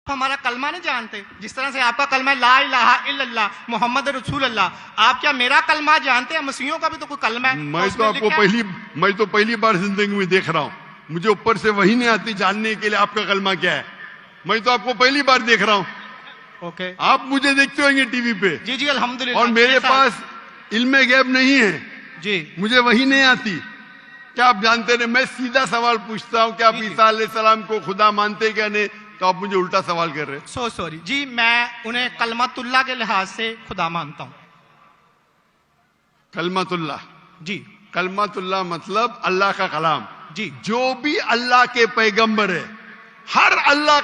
हमारा कलमा नहीं जानते, जिस तरह से आपका कलमा है ला इलाहा इल्लल्लाह मोहम्मद रसूल अल्लाह, आप क्या मेरा कलमा जानते हैं? मसीहों का भी तो कोई कलमा है। मैं तो पहली बार जिंदगी में देख रहा हूँ, मुझे ऊपर से वही नहीं आती जानने के लिए आपका कलमा क्या है। मैं तो आपको पहली बार देख रहा हूँ। ओके, आप मुझे देखते होंगे टीवी पे। जी जी अल्हम्दुलिल्लाह। और मेरे पास इल्मे गैब नहीं है जी, मुझे वही नहीं आती। क्या आप जानते हैं, मैं सीधा सवाल पूछता हूँ, क्या आप ईसा अलैहिस्सलाम को खुदा मानते क्या नहीं, तो आप मुझे उल्टा सवाल कर रहे हैं। सो सॉरी जी, मैं उन्हें कलमतुल्लाह के लिहाज से खुदा मानता हूँ। कलमतुल्लाह जी, कलमतुल्लाह मतलब अल्लाह का कलाम जी, जो भी अल्लाह के पैगंबर है, हर अल्लाह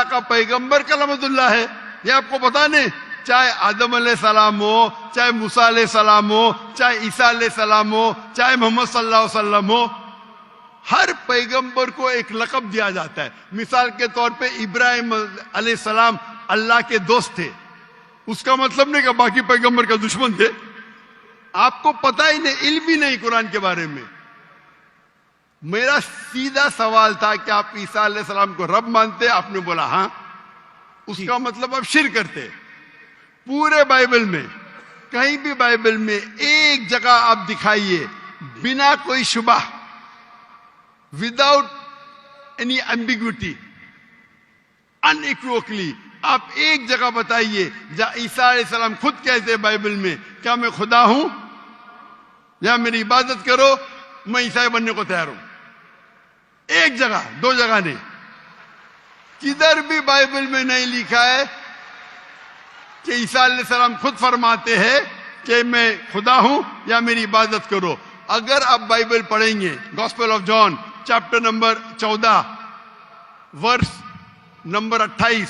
का पैगंबर कलमतुल्लाह है। ये आपको पता नहीं, चाहे आदम अलैहिस्सलाम हो, चाहे मूसा अलैहिस्सलाम हो, चाहे ईसा अलैहिस्सलाम हो, चाहे मोहम्मद सल्लल्लाहु अलैहि वसल्लम हो, हर पैगंबर को एक लक़ब दिया जाता है। मिसाल के तौर पे इब्राहिम अलैहिस्सलाम अल्लाह के दोस्त थे, उसका मतलब नहीं कि बाकी पैगंबर का दुश्मन थे। आपको पता ही नहीं, इल्म भी नहीं कुरान के बारे में। मेरा सीधा सवाल था कि आप ईसा अलैहिस्सलाम को रब मानते? आपने बोला हाँ। उसका मतलब आप शिर्क करते। पूरे बाइबल में, कहीं भी बाइबल में एक जगह आप दिखाइए बिना कोई शुबा, विदाउट एनी एम्बिग्विटी, अनइक्वोकली, आप एक जगह बताइए जहां ईसा अलैहिस्सलाम खुद कहते हैं बाइबल में, क्या मैं खुदा हूं या मेरी इबादत करो, मैं ईसाई बनने को तैयार हूं। एक जगह, दो जगह नहीं, किधर भी बाइबल में नहीं लिखा है कि ईसा अलैहिस्सलाम खुद फरमाते हैं कि मैं खुदा हूं या मेरी इबादत करो। अगर आप बाइबल पढ़ेंगे, gospel of John chapter number 14 verse number 28,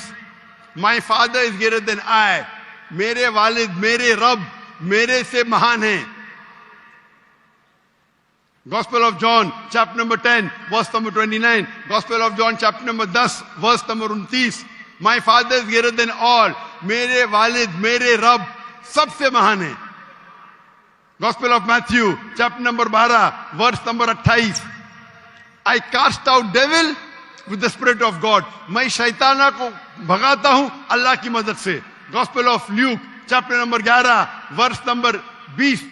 my father is greater than I, मेरे वालिद, मेरे रब मेरे से महान है। Gospel of John chapter number 10 verse number 29, gospel of John chapter number 10 verse number 29, my father is greater than all, मेरे वालिद, मेरे रब सबसे महान है। Gospel of Matthew chapter number 12 verse number 28, I cast out devil with the spirit of God, मैं शैताना को भगाता हूं अल्लाह की मदद से। Gospel of Luke chapter number 11 verse number 20,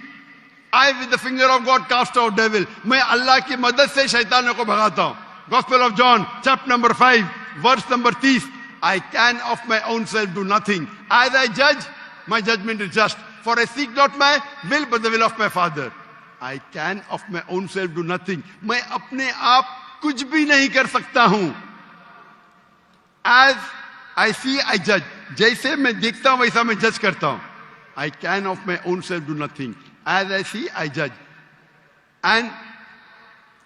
I with the finger of God cast out devil, मैं अल्लाह की मदद से शैतानों को भगाता हूं। Gospel of John chapter number 5 verse number 30, I can of my own self do nothing. As I judge, my judgment is just. For I seek not my will, but the will of my Father. I can of my own self do nothing. मैं अपने आप कुछ भी नहीं कर सकता हूं। As I see, I judge. जैसे मैं देखता हूं वैसा मैं जज करता हूं। I can of my own self do nothing. As I see, I judge. And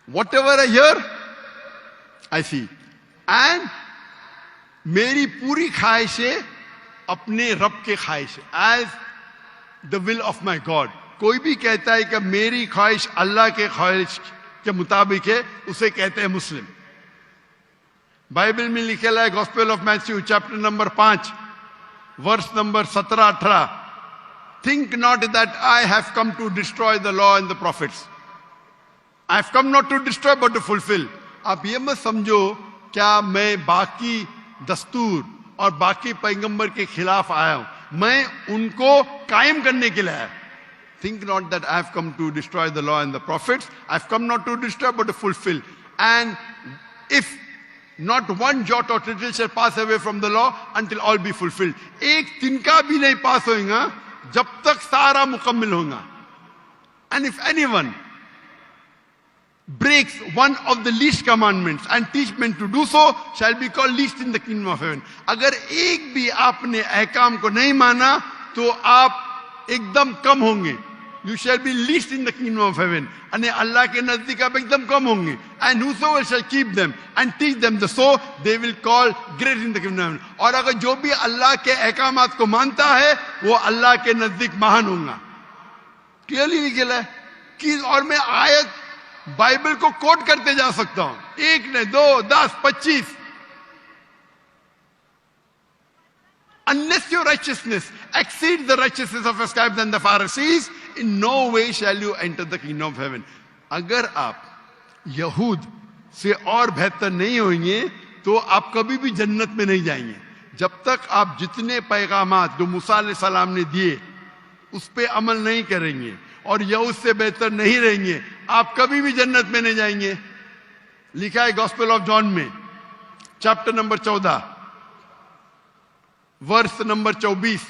whatever I hear, I see. And मेरी पूरी ख्वाहिश है अपने रब के ख्वाहिश, as the will of my God. कोई भी कहता है कि मेरी ख्वाहिश अल्लाह के ख्वाहिश के मुताबिक है, उसे कहते हैं मुस्लिम। बाइबल में लिखा है gospel of Matthew chapter number 5 verse number 17-18, think not that I have come to destroy the law and the prophets, I have come not to destroy but to fulfil. आप ये मत समझो क्या मैं बाकी दस्तूर और बाकी पैगंबर के खिलाफ आया हूं, मैं उनको कायम करने के लिए आया। Think not that I have come to destroy the law and the prophets, I have come not to destroy but to fulfil. And if not one jot or tittle shall pass away from the law until all be fulfilled, एक तिनका भी नहीं पास होगा जब तक सारा मुकम्मल होगा। And if anyone breaks one of the least commandments and teach men to do so shall be called least in the kingdom of heaven. अगर एक भी आपने अहकाम को नहीं माना तो आप एकदम कम होंगे। You shall be least in the kingdom of heaven. यानी अल्लाह के नजदीक आप एकदम कम होंगे। And whosoever shall keep them and teach them the so they will call great in the kingdom of heaven. और अगर जो भी अल्लाह के अहकामात को मानता है वो अल्लाह के नजदीक महान होगा। क्लियरली लिखा है कि, और मैं आयत बाइबल को कोट करते जा सकता हूं, एक ने, 2, 10, 25। Unless your righteousness exceeds the righteousness of the scribes and the Pharisees, in no way shall you enter the kingdom of heaven. अगर आप यहूद से और बेहतर नहीं होंगे तो आप कभी भी जन्नत में नहीं जाएंगे। जब तक आप जितने पैगामात जो मूसा अलैहिस्सलाम ने दिए उस पे अमल नहीं करेंगे और या उससे बेहतर नहीं रहेंगे, आप कभी भी जन्नत में नहीं जाएंगे। लिखा है गॉस्पेल ऑफ जॉन में चैप्टर नंबर 14 वर्स नंबर 24,